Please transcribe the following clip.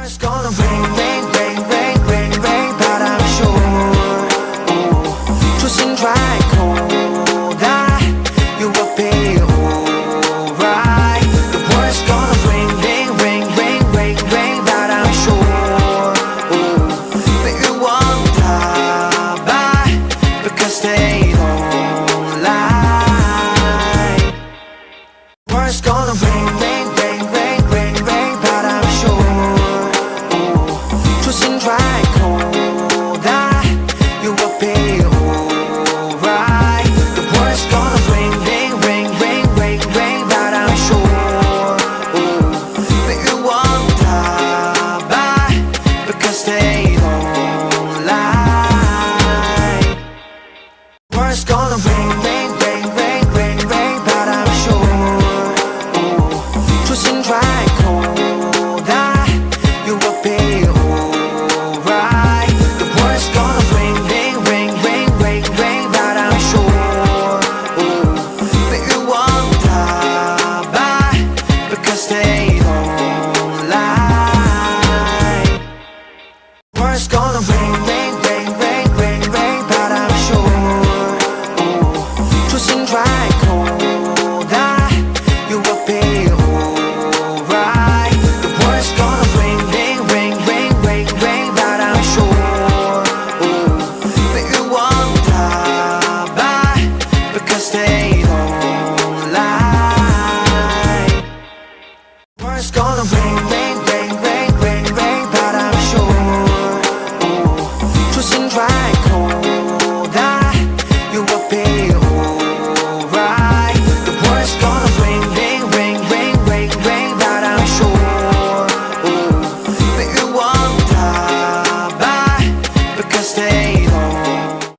It's gonna rain, rain, rain, rain, rain, rain, but I'm sure, twist and dry, cold, you will be alright. The world's gonna rain, rain, rain, rain, rain, rain, but I'm sure, that you won't die because they don't lie. The world's gonna rain, rain, rain, rain, rain, rain, but I'm sure, twist and dry, cold, you will be alright. The world's gonna rain, rain, rain, rain, rain, rain, but I'm sure, that you won't die because they don't lie. The world's gonna rain, rain, rain, rain, rain, rain, but I'm sure, twist and dry, cold, you will be alright. The world's gonna rain, rain, rain, rain, rain, rain, but I'm sure, that you won't die because they don't lie. The world's gonna rain, rain, rain, rain, rain, rain, but I'm sure, twist and dry, cold, you will be alright. The world's gonna rain, rain, rain, rain, rain, rain, but I'm sure, that you won't die because they don't lie. The world's gonna rain, rain, rain, rain, rain, rain, but I'm sure, twist and dry, cold, you will be alright. The world's gonna rain, rain, rain, rain, rain, rain, but I'm sure, that you won't die because they